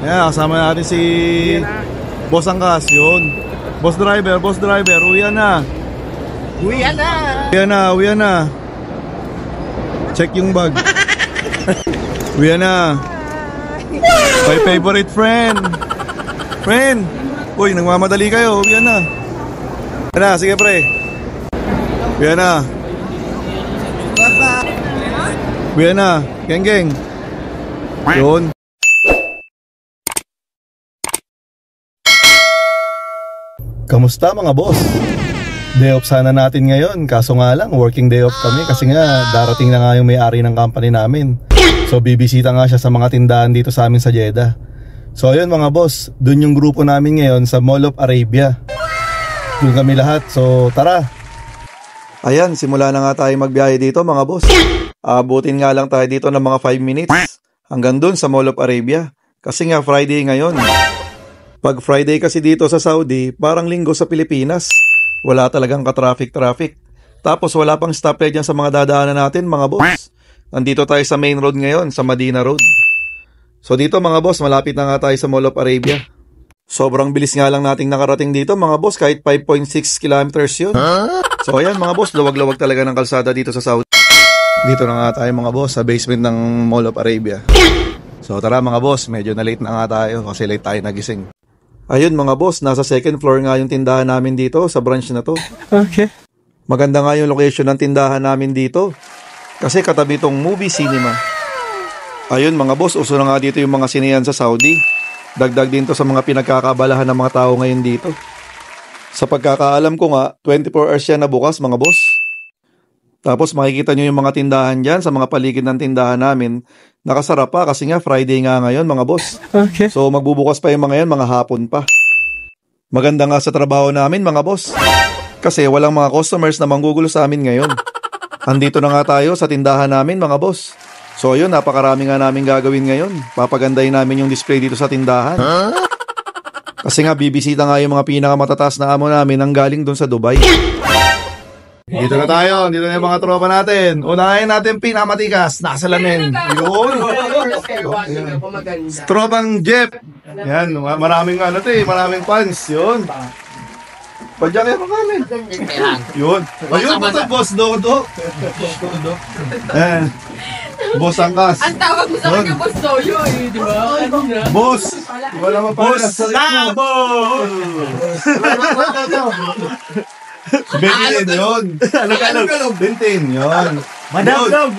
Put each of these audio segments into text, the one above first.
Yan, kasama natin si Boss Angkas, yun. Boss driver, uwi na. Uwi na. Check yung bag. Uwi na. My favorite friend. Uy, nagmamadali kayo, uwi na. Yan na, sige pre. Uwi na. Uwi na, geng. Yun. Kamusta mga boss? Day off sana natin ngayon, kaso nga lang working day off kami kasi nga darating na nga yung may-ari ng company namin. So bibisita nga siya sa mga tindahan dito sa amin sa Jeddah. So ayun mga boss, dun yung grupo namin ngayon sa Mall of Arabia. Dun kami lahat, so tara. Ayan, simula na nga tayo magbiyahe dito mga boss. Abutin nga lang tayo dito ng mga 5 minutes hanggang dun sa Mall of Arabia. Kasi nga Friday ngayon. Pag Friday kasi dito sa Saudi, parang linggo sa Pilipinas. Wala talagang ka-traffic. Tapos wala pang stoplight dyan sa mga dadaanan natin mga boss. Nandito tayo sa main road ngayon, sa Madina Road. So dito mga boss, malapit na nga tayo sa Mall of Arabia. Sobrang bilis nga lang nating nakarating dito mga boss, kahit 5.6 kilometers yun. So ayan mga boss, luwag-luwag talaga ng kalsada dito sa Saudi. Dito na nga tayo mga boss, sa basement ng Mall of Arabia. So tara mga boss, medyo na late na nga tayo kasi late tayo nagising. Ayun mga boss, nasa second floor nga yung tindahan namin dito sa branch na to. Okay. Maganda nga yung location ng tindahan namin dito. Kasi katabi tong movie cinema. Ayun mga boss, uso na nga dito yung mga sinehan sa Saudi. Dagdag din to sa mga pinagkakabalahan ng mga tao ngayon dito. Sa pagkakaalam ko nga, 24 hours yan na bukas mga boss. Tapos makikita nyo yung mga tindahan dyan sa mga paligid ng tindahan namin. Nakasara pa kasi nga Friday nga ngayon mga boss. Okay. So magbubukas pa yung mga yan, mga hapon pa. Maganda nga sa trabaho namin mga boss. Kasi walang mga customers na manggugulo sa amin ngayon. Andito na nga tayo sa tindahan namin mga boss. So yun, napakarami nga namin gagawin ngayon. Papagandahin namin yung display dito sa tindahan. Kasi nga bibisita nga yung mga pinakamatataas na amo namin ang galing dun sa Dubai. Dito na tayo, dito na yung mga tropa natin. Unahin natin pinakamatikas, nasa lamin. Yun. Tropang Jeff. Yan, maraming maraming fans. Yun. Padyak yan kami. Yun. Ayun po ito, Boss Dodo. Yan. Boss Angkas. Ang tawag mo sa kanya, Boss Toyo eh, di ba? Boss! Wala mapala. Boss Labo! Bentin yun. Ano ka lang? Bentin yun. Madam Love.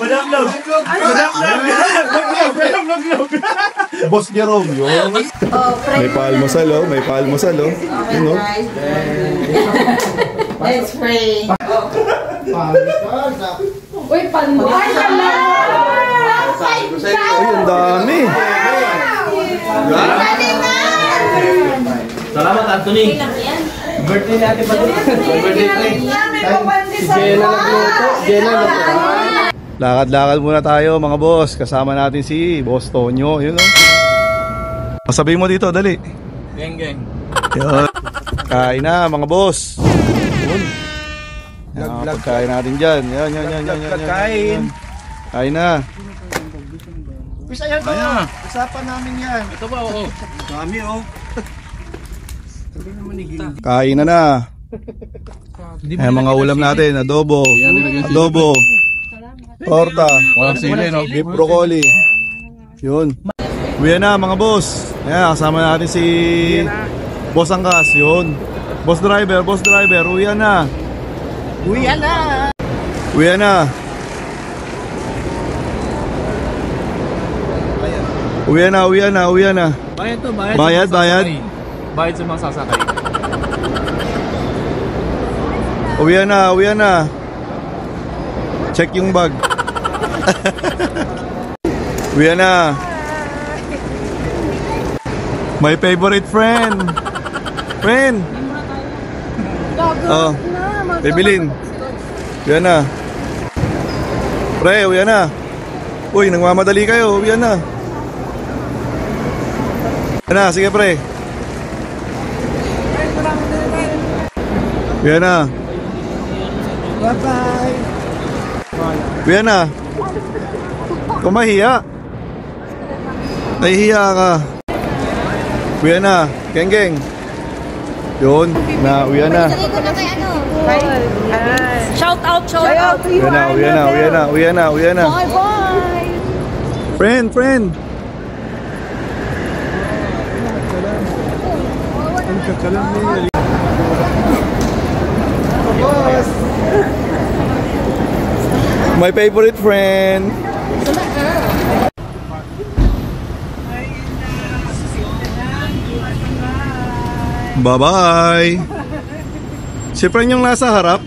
Boss Jerome yun. May paalmusal oh. You know? Let's pray. Uy, palmuhay ka lang! Ay, ang dami. Salamat, Anthony. Birthday natin pa doon. Birthday. Jenna nagluto. Lakad-lakad muna tayo mga boss. Kasama natin si Boss Tonyo. Yun o. Sabihin mo dito, dali. Geng. Yun. Kain na mga boss. Yun. Pagkain natin dyan. Yan. Kain na. Bisa yan to. Usapan namin yan. Ito ba, oo. Dami oh. Kain na. Eh mga ulam natin, adobo, torta, Walang sili, no? beef broccoli. Yun. Uwi na mga boss. Ayan, kasama natin si Boss Angkas. Yun. Boss driver, uwi na. Bayad to, bayad. Bayad. Bayad sa mga sasakay. Uwi na. Check yung bag. Uwi na. My favorite friend. Oh, Bibilin. Uwi na. Pre, uwi na. Uy, nagmamadali kayo. Uwi na. Yan na, sige pre. Yan na. Bye-bye. Yan na. Kumahiya. Nahihiya ka. Uwi na. Geng geng. Yun. Na, uwi na. Dito na kay ano? Shout out to you. Uwi na, uwi na, uwi na, uwi na, uwi na. Bye bye! Friend, friend. My favorite friend. Bye-bye. Si friend yung nasa harap.